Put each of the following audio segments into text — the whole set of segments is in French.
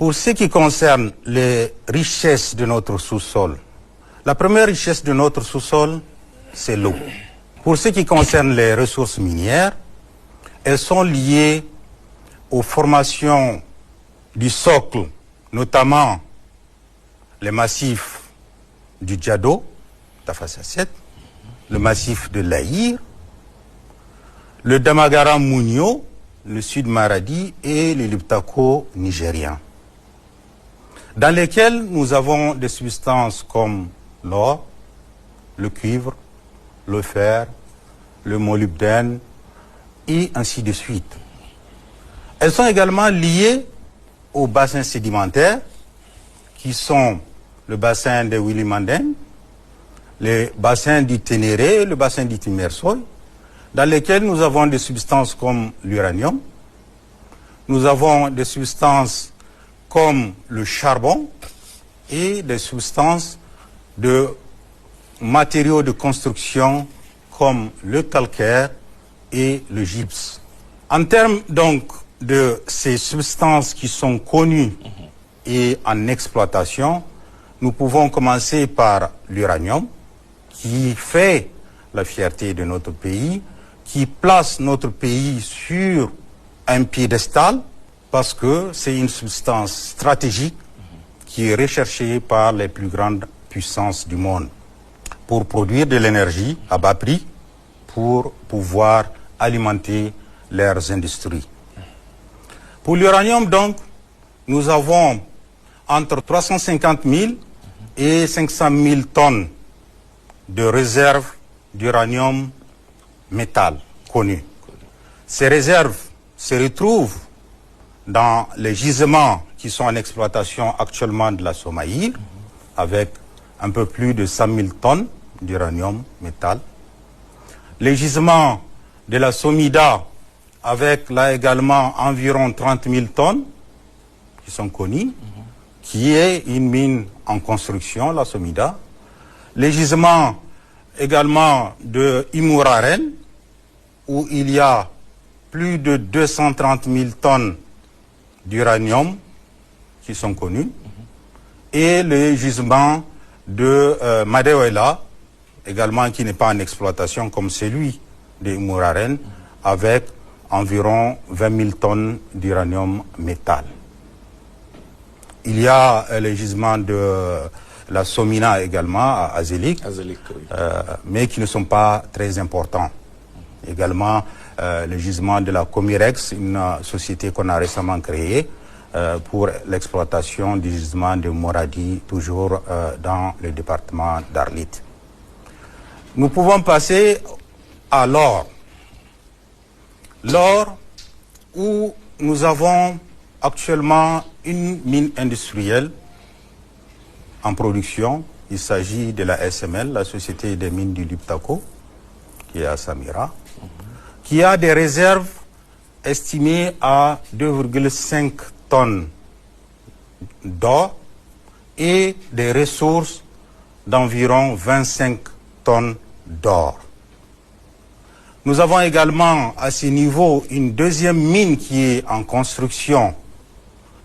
Pour ce qui concerne les richesses de notre sous-sol, la première richesse de notre sous-sol, c'est l'eau. Pour ce qui concerne les ressources minières, elles sont liées aux formations du socle, notamment les massifs du Djado, Tafasasset, le massif de l'Aïr, le Damagara-Mounio, le Sud Maradi et le Liptako nigérien, dans lesquels nous avons des substances comme l'or, le cuivre, le fer, le molybdène et ainsi de suite. Elles sont également liées aux bassins sédimentaires qui sont le bassin de Willy-Manden, le bassin du Ténéré, le bassin du Timersoy, dans lesquels nous avons des substances comme l'uranium, nous avons des substances comme le charbon et des substances de matériaux de construction comme le calcaire et le gypse. En termes donc de ces substances qui sont connues et en exploitation, nous pouvons commencer par l'uranium, qui fait la fierté de notre pays, qui place notre pays sur un piédestal, parce que c'est une substance stratégique qui est recherchée par les plus grandes puissances du monde pour produire de l'énergie à bas prix, pour pouvoir alimenter leurs industries. Pour l'uranium, donc, nous avons entre 350 000 et 500 000 tonnes de réserves d'uranium métal connues. Ces réserves se retrouvent dans les gisements qui sont en exploitation actuellement de la Somaïr, avec un peu plus de 100 000 tonnes d'uranium métal. Les gisements de la Somida, avec là également environ 30 000 tonnes, qui sont connus, qui est une mine en construction, la Somida. Les gisements également de Imouraren, où il y a plus de 230 000 tonnes d'uranium qui sont connus, et les gisements de Madewela, également qui n'est pas en exploitation comme celui de Imouraren, avec environ 20 000 tonnes d'uranium métal. Il y a les gisements de la Somina également à Azelik, oui. Mais qui ne sont pas très importants. Également les gisements de la Comirex, une société qu'on a récemment créée pour l'exploitation du gisement de Moradi, toujours dans le département d'Arlit. Nous pouvons passer à l'or. L'or, où nous avons actuellement une mine industrielle en production. Il s'agit de la SML, la Société des mines du Liptako, qui est à Samira, qui a des réserves estimées à 2,5 tonnes d'or et des ressources d'environ 25 tonnes d'or. Nous avons également à ce niveau une deuxième mine qui est en construction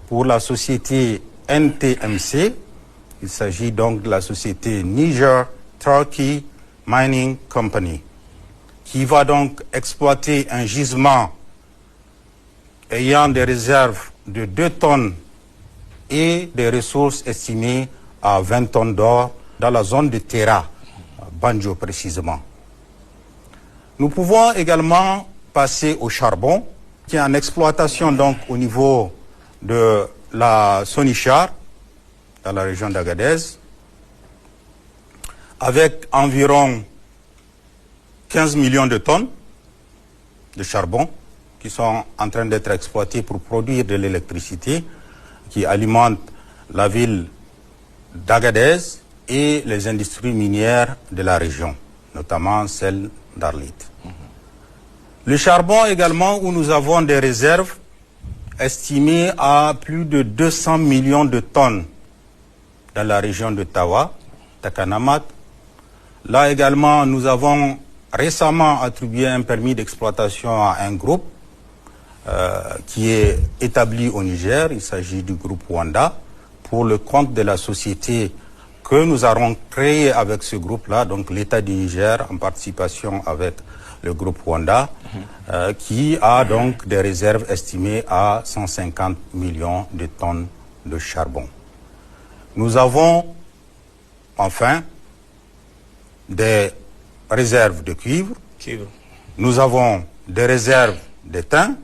pour la société NTMC. Il s'agit donc de la société Niger Turkey Mining Company, qui va donc exploiter un gisement ayant des réserves de 2 tonnes et des ressources estimées à 20 tonnes d'or dans la zone de Terra, Banjo précisément. Nous pouvons également passer au charbon, qui est en exploitation donc au niveau de la Sonichar, dans la région d'Agadez, avec environ 15 millions de tonnes de charbon qui sont en train d'être exploités pour produire de l'électricité qui alimente la ville d'Agadez et les industries minières de la région, notamment celle d'Arlit. Le charbon également, où nous avons des réserves estimées à plus de 200 millions de tonnes dans la région de Tawa, Takanamat. Là également, nous avons récemment attribué un permis d'exploitation à un groupe qui est établi au Niger. Il s'agit du groupe Wanda pour le compte de la société que nous avons créée avec ce groupe-là, donc l'État du Niger en participation avec le groupe Wanda, qui a donc des réserves estimées à 150 millions de tonnes de charbon. Nous avons enfin des réserves de cuivre. Nous avons des réserves d'étain.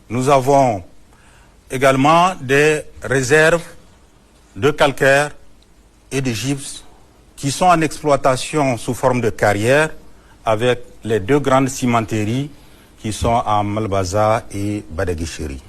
Nous avons également des réserves de calcaire et de gypse qui sont en exploitation sous forme de carrière avec les deux grandes cimenteries qui sont à Malbaza et Badaguichiri.